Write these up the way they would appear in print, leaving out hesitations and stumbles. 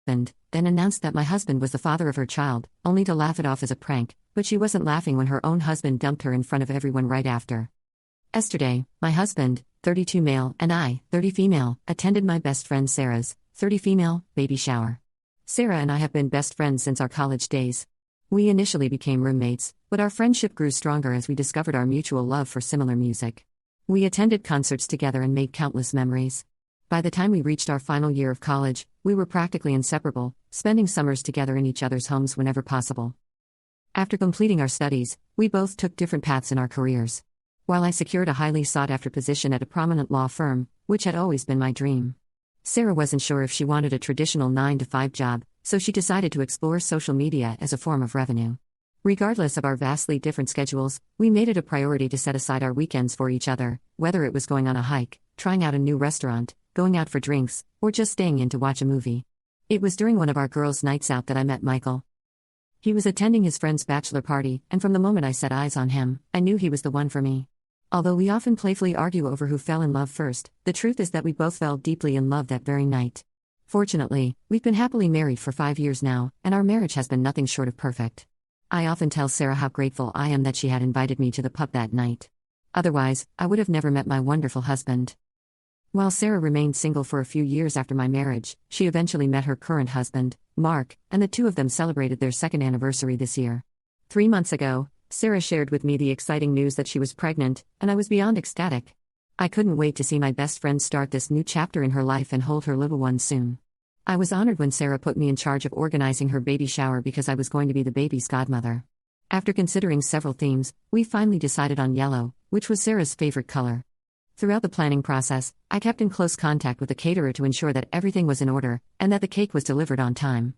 husband, then announced that my husband was the father of her child, only to laugh it off as a prank, but she wasn't laughing when her own husband dumped her in front of everyone right after. Yesterday, my husband, 32 male, and I, 30 female, attended my best friend Sarah's, 30 female, baby shower. Sarah and I have been best friends since our college days. We initially became roommates, but our friendship grew stronger as we discovered our mutual love for similar music. We attended concerts together and made countless memories. By the time we reached our final year of college, we were practically inseparable, spending summers together in each other's homes whenever possible. After completing our studies, we both took different paths in our careers. While I secured a highly sought-after position at a prominent law firm, which had always been my dream, Sarah wasn't sure if she wanted a traditional 9-to-5 job, so she decided to explore social media as a form of revenue. Regardless of our vastly different schedules, we made it a priority to set aside our weekends for each other, whether it was going on a hike, trying out a new restaurant, going out for drinks, or just staying in to watch a movie. It was during one of our girls' nights out that I met Michael. He was attending his friend's bachelor party, and from the moment I set eyes on him, I knew he was the one for me. Although we often playfully argue over who fell in love first, the truth is that we both fell deeply in love that very night. Fortunately, we've been happily married for 5 years now, and our marriage has been nothing short of perfect. I often tell Sarah how grateful I am that she had invited me to the pub that night. Otherwise, I would have never met my wonderful husband. While Sarah remained single for a few years after my marriage, she eventually met her current husband, Mark, and the two of them celebrated their second anniversary this year. 3 months ago, Sarah shared with me the exciting news that she was pregnant, and I was beyond ecstatic. I couldn't wait to see my best friend start this new chapter in her life and hold her little one soon. I was honored when Sarah put me in charge of organizing her baby shower because I was going to be the baby's godmother. After considering several themes, we finally decided on yellow, which was Sarah's favorite color. Throughout the planning process, I kept in close contact with the caterer to ensure that everything was in order, and that the cake was delivered on time.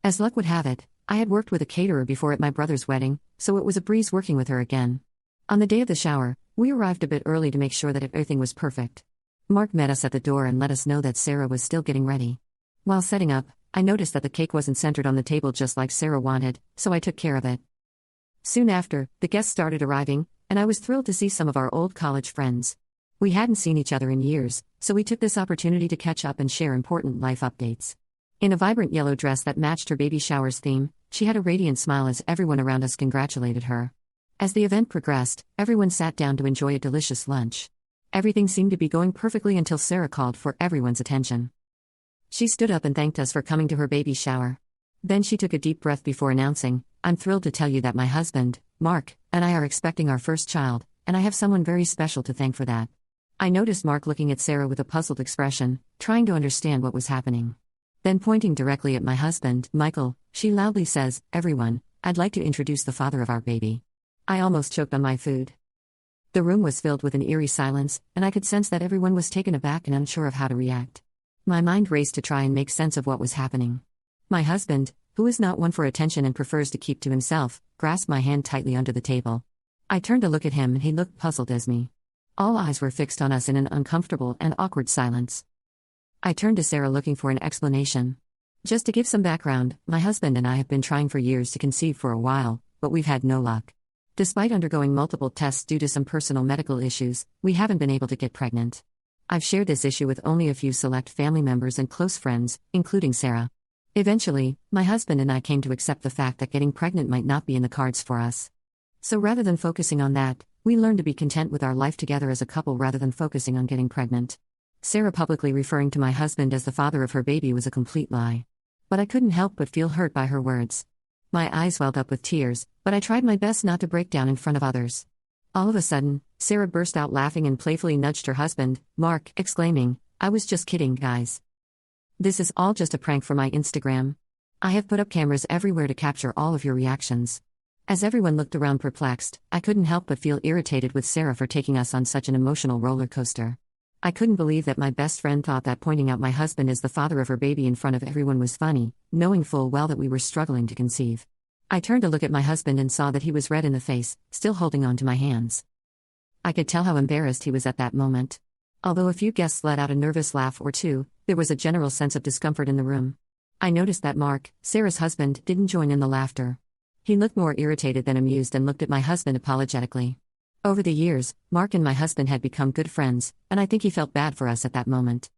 As luck would have it, I had worked with a caterer before at my brother's wedding, so it was a breeze working with her again. On the day of the shower, we arrived a bit early to make sure that everything was perfect. Mark met us at the door and let us know that Sarah was still getting ready. While setting up, I noticed that the cake wasn't centered on the table just like Sarah wanted, so I took care of it. Soon after, the guests started arriving, and I was thrilled to see some of our old college friends. We hadn't seen each other in years, so we took this opportunity to catch up and share important life updates. In a vibrant yellow dress that matched her baby shower's theme, she had a radiant smile as everyone around us congratulated her. As the event progressed, everyone sat down to enjoy a delicious lunch. Everything seemed to be going perfectly until Sarah called for everyone's attention. She stood up and thanked us for coming to her baby shower. Then she took a deep breath before announcing, "I'm thrilled to tell you that my husband, Mark, and I are expecting our first child, and I have someone very special to thank for that." I noticed Mark looking at Sarah with a puzzled expression, trying to understand what was happening. Then pointing directly at my husband, Michael, she loudly says, "Everyone, I'd like to introduce the father of our baby." I almost choked on my food. The room was filled with an eerie silence, and I could sense that everyone was taken aback and unsure of how to react. My mind raced to try and make sense of what was happening. My husband, who is not one for attention and prefers to keep to himself, grasped my hand tightly under the table. I turned to look at him and he looked puzzled as me. All eyes were fixed on us in an uncomfortable and awkward silence. I turned to Sarah looking for an explanation. Just to give some background, my husband and I have been trying for years to conceive for a while, but we've had no luck. Despite undergoing multiple tests due to some personal medical issues, we haven't been able to get pregnant. I've shared this issue with only a few select family members and close friends, including Sarah. Eventually, my husband and I came to accept the fact that getting pregnant might not be in the cards for us. So rather than focusing on that, we learned to be content with our life together as a couple rather than focusing on getting pregnant. Sarah publicly referring to my husband as the father of her baby was a complete lie. But I couldn't help but feel hurt by her words. My eyes welled up with tears, but I tried my best not to break down in front of others. All of a sudden, Sarah burst out laughing and playfully nudged her husband, Mark, exclaiming, "I was just kidding, guys. This is all just a prank for my Instagram. I have put up cameras everywhere to capture all of your reactions." As everyone looked around perplexed, I couldn't help but feel irritated with Sarah for taking us on such an emotional roller coaster. I couldn't believe that my best friend thought that pointing out my husband as the father of her baby in front of everyone was funny, knowing full well that we were struggling to conceive. I turned to look at my husband and saw that he was red in the face, still holding on to my hands. I could tell how embarrassed he was at that moment. Although a few guests let out a nervous laugh or two, there was a general sense of discomfort in the room. I noticed that Mark, Sarah's husband, didn't join in the laughter. He looked more irritated than amused and looked at my husband apologetically. Over the years, Mark and my husband had become good friends, and I think he felt bad for us at that moment.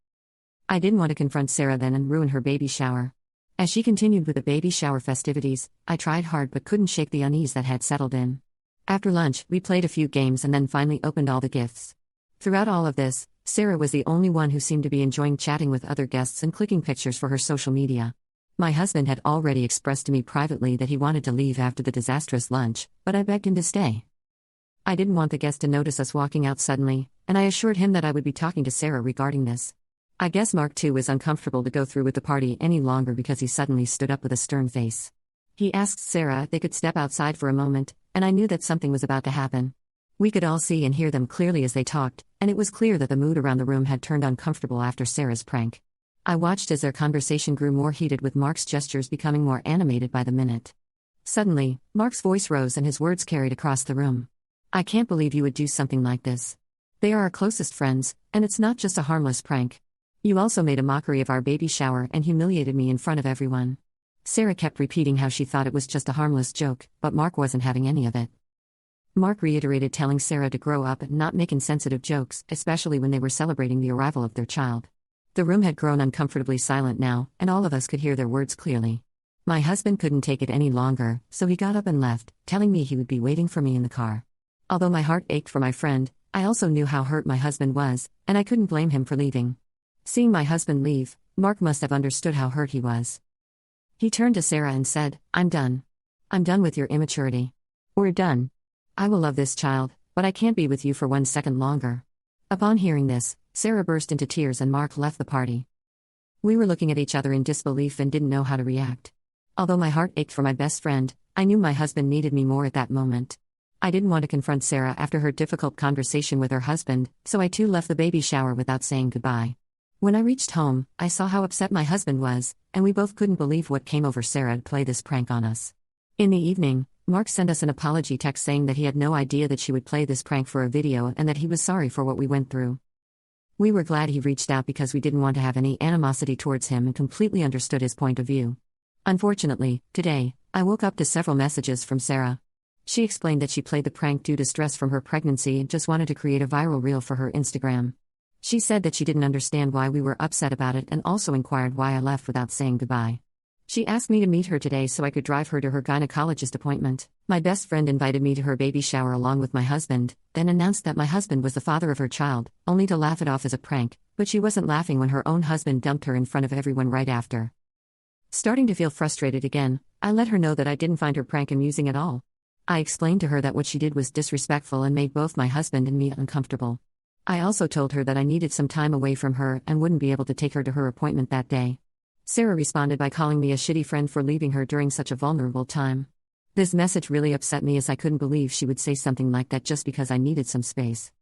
I didn't want to confront Sarah then and ruin her baby shower. As she continued with the baby shower festivities, I tried hard but couldn't shake the unease that had settled in. After lunch, we played a few games and then finally opened all the gifts. Throughout all of this, Sarah was the only one who seemed to be enjoying chatting with other guests and clicking pictures for her social media. My husband had already expressed to me privately that he wanted to leave after the disastrous lunch, but I begged him to stay. I didn't want the guests to notice us walking out suddenly, and I assured him that I would be talking to Sarah regarding this. I guess Mark too was uncomfortable to go through with the party any longer because he suddenly stood up with a stern face. He asked Sarah if they could step outside for a moment, and I knew that something was about to happen. We could all see and hear them clearly as they talked, and it was clear that the mood around the room had turned uncomfortable after Sarah's prank. I watched as their conversation grew more heated, with Mark's gestures becoming more animated by the minute. Suddenly, Mark's voice rose and his words carried across the room. "I can't believe you would do something like this. They are our closest friends, and it's not just a harmless prank. You also made a mockery of our baby shower and humiliated me in front of everyone." Sarah kept repeating how she thought it was just a harmless joke, but Mark wasn't having any of it. Mark reiterated telling Sarah to grow up and not make insensitive jokes, especially when they were celebrating the arrival of their child. The room had grown uncomfortably silent now, and all of us could hear their words clearly. My husband couldn't take it any longer, so he got up and left, telling me he would be waiting for me in the car. Although my heart ached for my friend, I also knew how hurt my husband was, and I couldn't blame him for leaving. Seeing my husband leave, Mark must have understood how hurt he was. He turned to Sarah and said, "I'm done. I'm done with your immaturity. We're done. I will love this child, but I can't be with you for 1 second longer." Upon hearing this, Sarah burst into tears and Mark left the party. We were looking at each other in disbelief and didn't know how to react. Although my heart ached for my best friend, I knew my husband needed me more at that moment. I didn't want to confront Sarah after her difficult conversation with her husband, so I too left the baby shower without saying goodbye. When I reached home, I saw how upset my husband was, and we both couldn't believe what came over Sarah to play this prank on us. In the evening, Mark sent us an apology text saying that he had no idea that she would play this prank for a video and that he was sorry for what we went through. We were glad he reached out because we didn't want to have any animosity towards him and completely understood his point of view. Unfortunately, today, I woke up to several messages from Sarah. She explained that she played the prank due to stress from her pregnancy and just wanted to create a viral reel for her Instagram. She said that she didn't understand why we were upset about it and also inquired why I left without saying goodbye. She asked me to meet her today so I could drive her to her gynecologist appointment. My best friend invited me to her baby shower along with my husband, then announced that my husband was the father of her child, only to laugh it off as a prank, but she wasn't laughing when her own husband dumped her in front of everyone right after. Starting to feel frustrated again, I let her know that I didn't find her prank amusing at all. I explained to her that what she did was disrespectful and made both my husband and me uncomfortable. I also told her that I needed some time away from her and wouldn't be able to take her to her appointment that day. Sarah responded by calling me a shitty friend for leaving her during such a vulnerable time. This message really upset me as I couldn't believe she would say something like that just because I needed some space.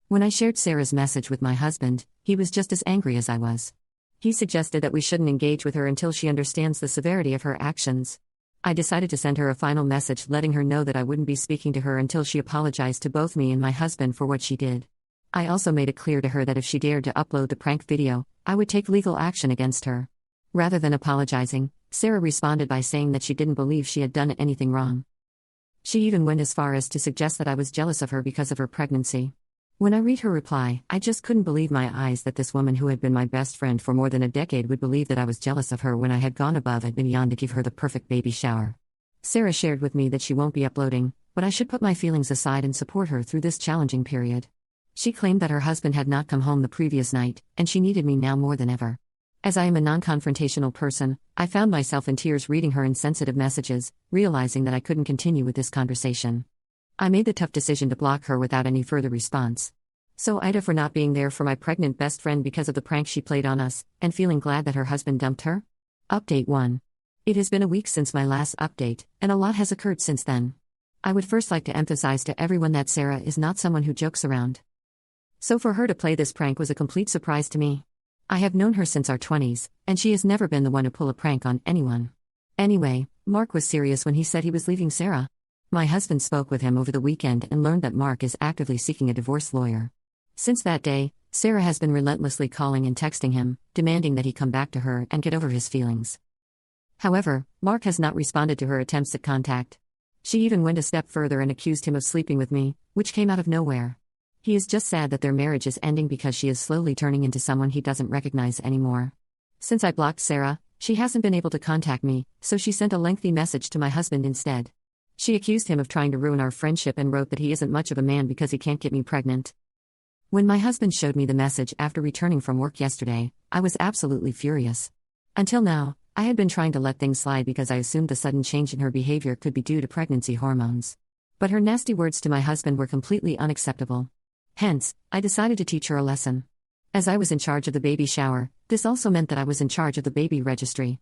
When I shared Sarah's message with my husband, he was just as angry as I was. He suggested that we shouldn't engage with her until she understands the severity of her actions. I decided to send her a final message letting her know that I wouldn't be speaking to her until she apologized to both me and my husband for what she did. I also made it clear to her that if she dared to upload the prank video, I would take legal action against her. Rather than apologizing, Sarah responded by saying that she didn't believe she had done anything wrong. She even went as far as to suggest that I was jealous of her because of her pregnancy. When I read her reply, I just couldn't believe my eyes that this woman who had been my best friend for more than a decade would believe that I was jealous of her when I had gone above and beyond to give her the perfect baby shower. Sarah shared with me that she won't be uploading, but I should put my feelings aside and support her through this challenging period. She claimed that her husband had not come home the previous night, and she needed me now more than ever. As I am a non-confrontational person, I found myself in tears reading her insensitive messages, realizing that I couldn't continue with this conversation. I made the tough decision to block her without any further response. So Ida for not being there for my pregnant best friend because of the prank she played on us, and feeling glad that her husband dumped her? Update 1. It has been a week since my last update, and a lot has occurred since then. I would first like to emphasize to everyone that Sarah is not someone who jokes around. So for her to play this prank was a complete surprise to me. I have known her since our 20s, and she has never been the one to pull a prank on anyone. Anyway, Mark was serious when he said he was leaving Sarah. My husband spoke with him over the weekend and learned that Mark is actively seeking a divorce lawyer. Since that day, Sarah has been relentlessly calling and texting him, demanding that he come back to her and get over his feelings. However, Mark has not responded to her attempts at contact. She even went a step further and accused him of sleeping with me, which came out of nowhere. He is just sad that their marriage is ending because she is slowly turning into someone he doesn't recognize anymore. Since I blocked Sarah, She hasn't been able to contact me, so she sent a lengthy message to my husband instead. She accused him of trying to ruin our friendship and wrote that he isn't much of a man because he can't get me pregnant. When my husband showed me the message after returning from work yesterday, I was absolutely furious. Until now, I had been trying to let things slide because I assumed the sudden change in her behavior could be due to pregnancy hormones. But her nasty words to my husband were completely unacceptable. Hence, I decided to teach her a lesson. As I was in charge of the baby shower, this also meant that I was in charge of the baby registry.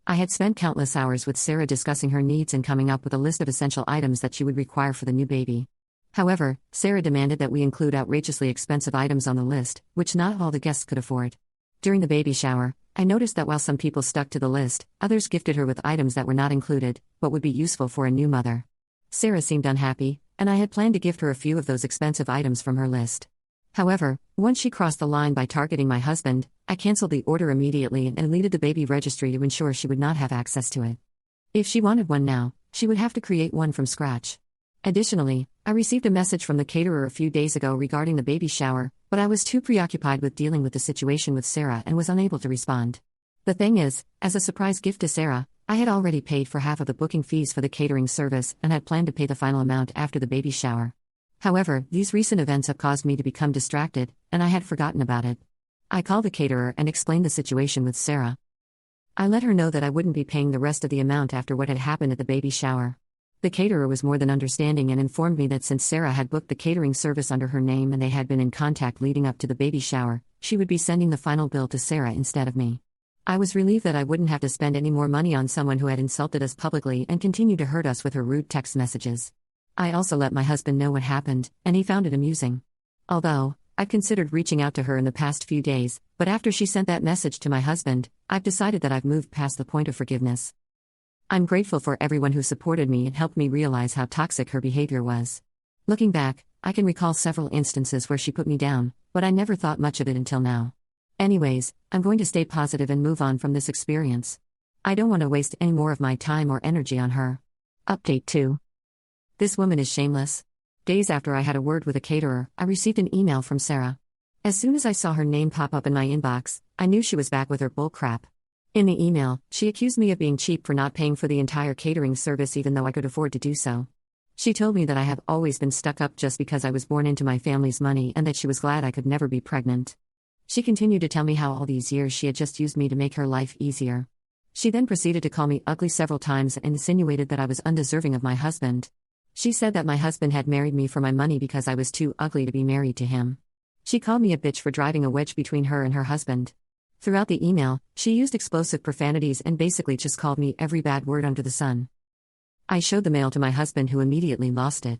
I had spent countless hours with Sarah discussing her needs and coming up with a list of essential items that she would require for the new baby. However, Sarah demanded that we include outrageously expensive items on the list, which not all the guests could afford. During the baby shower, I noticed that while some people stuck to the list, others gifted her with items that were not included, but would be useful for a new mother. Sarah seemed unhappy, and I had planned to gift her a few of those expensive items from her list. However, once she crossed the line by targeting my husband, I canceled the order immediately and deleted the baby registry to ensure she would not have access to it. If she wanted one now, she would have to create one from scratch. Additionally, I received a message from the caterer a few days ago regarding the baby shower, but I was too preoccupied with dealing with the situation with Sarah and was unable to respond. The thing is, as a surprise gift to Sarah, I had already paid for half of the booking fees for the catering service and had planned to pay the final amount after the baby shower. However, these recent events have caused me to become distracted, and I had forgotten about it. I called the caterer and explained the situation with Sarah. I let her know that I wouldn't be paying the rest of the amount after what had happened at the baby shower. The caterer was more than understanding and informed me that since Sarah had booked the catering service under her name and they had been in contact leading up to the baby shower, she would be sending the final bill to Sarah instead of me. I was relieved that I wouldn't have to spend any more money on someone who had insulted us publicly and continued to hurt us with her rude text messages. I also let my husband know what happened, and he found it amusing. Although, I've considered reaching out to her in the past few days, but after she sent that message to my husband, I've decided that I've moved past the point of forgiveness. I'm grateful for everyone who supported me and helped me realize how toxic her behavior was. Looking back, I can recall several instances where she put me down, but I never thought much of it until now. Anyways, I'm going to stay positive and move on from this experience. I don't want to waste any more of my time or energy on her. Update 2. This woman is shameless. Days after I had a word with a caterer, I received an email from Sarah. As soon as I saw her name pop up in my inbox, I knew she was back with her bull crap. In the email, she accused me of being cheap for not paying for the entire catering service even though I could afford to do so. She told me that I have always been stuck up just because I was born into my family's money and that she was glad I could never be pregnant. She continued to tell me how all these years she had just used me to make her life easier. She then proceeded to call me ugly several times and insinuated that I was undeserving of my husband. She said that my husband had married me for my money because I was too ugly to be married to him. She called me a bitch for driving a wedge between her and her husband. Throughout the email, she used explosive profanities and basically just called me every bad word under the sun. I showed the mail to my husband, who immediately lost it.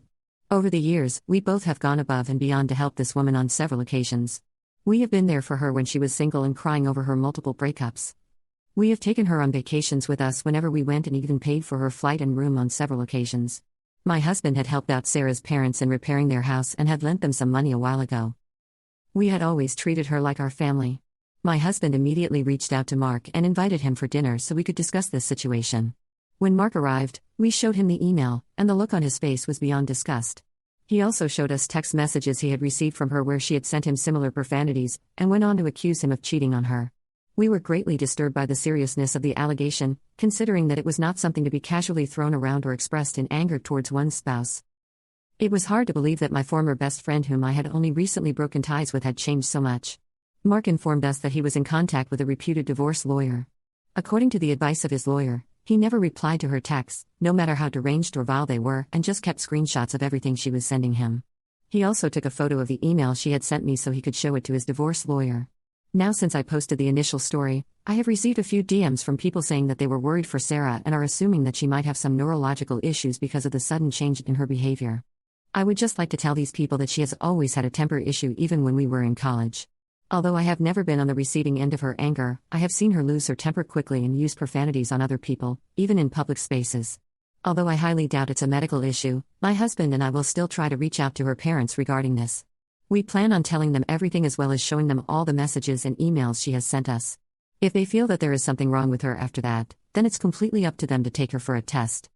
Over the years, we both have gone above and beyond to help this woman on several occasions. We have been there for her when she was single and crying over her multiple breakups. We have taken her on vacations with us whenever we went and even paid for her flight and room on several occasions. My husband had helped out Sarah's parents in repairing their house and had lent them some money a while ago. We had always treated her like our family. My husband immediately reached out to Mark and invited him for dinner so we could discuss this situation. When Mark arrived, we showed him the email, and the look on his face was beyond disgust. He also showed us text messages he had received from her where she had sent him similar profanities, and went on to accuse him of cheating on her. We were greatly disturbed by the seriousness of the allegation, considering that it was not something to be casually thrown around or expressed in anger towards one's spouse. It was hard to believe that my former best friend, whom I had only recently broken ties with, had changed so much. Mark informed us that he was in contact with a reputed divorce lawyer. According to the advice of his lawyer, he never replied to her texts, no matter how deranged or vile they were, and just kept screenshots of everything she was sending him. He also took a photo of the email she had sent me so he could show it to his divorce lawyer. Now, since I posted the initial story, I have received a few DMs from people saying that they were worried for Sarah and are assuming that she might have some neurological issues because of the sudden change in her behavior. I would just like to tell these people that she has always had a temper issue even when we were in college. Although I have never been on the receiving end of her anger, I have seen her lose her temper quickly and use profanities on other people, even in public spaces. Although I highly doubt it's a medical issue, my husband and I will still try to reach out to her parents regarding this. We plan on telling them everything as well as showing them all the messages and emails she has sent us. If they feel that there is something wrong with her after that, then it's completely up to them to take her for a test.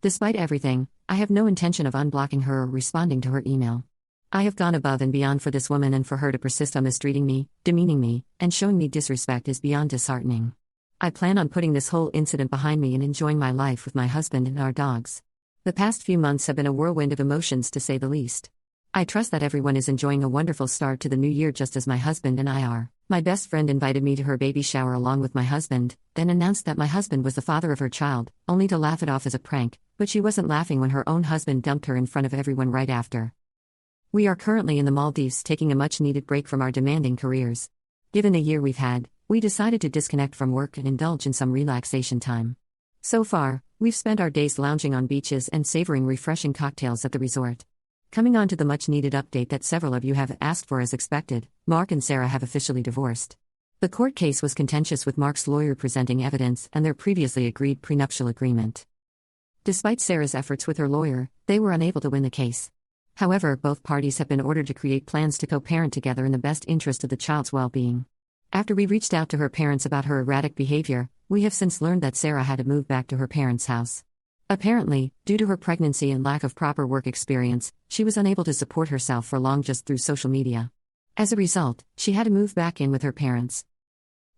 Despite everything, I have no intention of unblocking her or responding to her email. I have gone above and beyond for this woman, and for her to persist on mistreating me, demeaning me, and showing me disrespect is beyond disheartening. I plan on putting this whole incident behind me and enjoying my life with my husband and our dogs. The past few months have been a whirlwind of emotions, to say the least. I trust that everyone is enjoying a wonderful start to the new year just as my husband and I are. My best friend invited me to her baby shower along with my husband, then announced that my husband was the father of her child, only to laugh it off as a prank, but she wasn't laughing when her own husband dumped her in front of everyone right after. We are currently in the Maldives taking a much-needed break from our demanding careers. Given the year we've had, we decided to disconnect from work and indulge in some relaxation time. So far, we've spent our days lounging on beaches and savoring refreshing cocktails at the resort. Coming on to the much-needed update that several of you have asked for as expected, Mark and Sarah have officially divorced. The court case was contentious with Mark's lawyer presenting evidence and their previously agreed prenuptial agreement. Despite Sarah's efforts with her lawyer, they were unable to win the case. However, both parties have been ordered to create plans to co-parent together in the best interest of the child's well-being. After we reached out to her parents about her erratic behavior, we have since learned that Sarah had to move back to her parents' house. Apparently, due to her pregnancy and lack of proper work experience, she was unable to support herself for long just through social media. As a result, she had to move back in with her parents.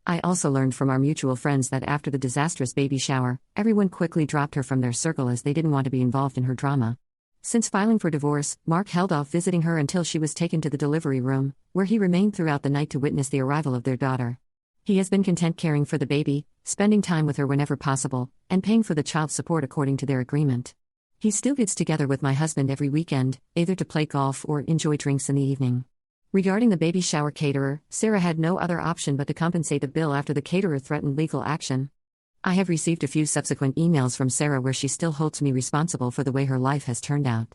I also learned from our mutual friends that after the disastrous baby shower, everyone quickly dropped her from their circle as they didn't want to be involved in her drama. Since filing for divorce, Mark held off visiting her until she was taken to the delivery room, where he remained throughout the night to witness the arrival of their daughter. He has been content caring for the baby, spending time with her whenever possible, and paying for the child's support according to their agreement. He still gets together with my husband every weekend, either to play golf or enjoy drinks in the evening. Regarding the baby shower caterer, Sarah had no other option but to compensate the bill after the caterer threatened legal action. I have received a few subsequent emails from Sarah where she still holds me responsible for the way her life has turned out.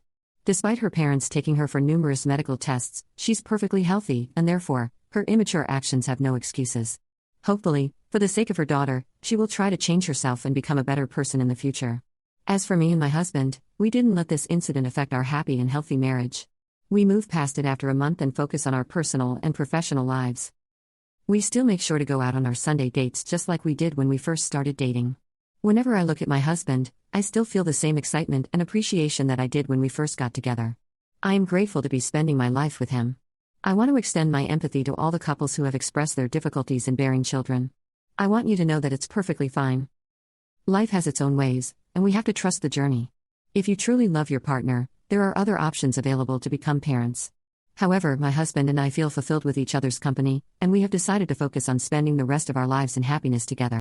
Despite her parents taking her for numerous medical tests, she's perfectly healthy, and therefore, her immature actions have no excuses. Hopefully, for the sake of her daughter, she will try to change herself and become a better person in the future. As for me and my husband, we didn't let this incident affect our happy and healthy marriage. We moved past it after a month and focus on our personal and professional lives. We still make sure to go out on our Sunday dates just like we did when we first started dating. Whenever I look at my husband, I still feel the same excitement and appreciation that I did when we first got together. I am grateful to be spending my life with him. I want to extend my empathy to all the couples who have expressed their difficulties in bearing children. I want you to know that it's perfectly fine. Life has its own ways, and we have to trust the journey. If you truly love your partner, there are other options available to become parents. However, my husband and I feel fulfilled with each other's company, and we have decided to focus on spending the rest of our lives in happiness together.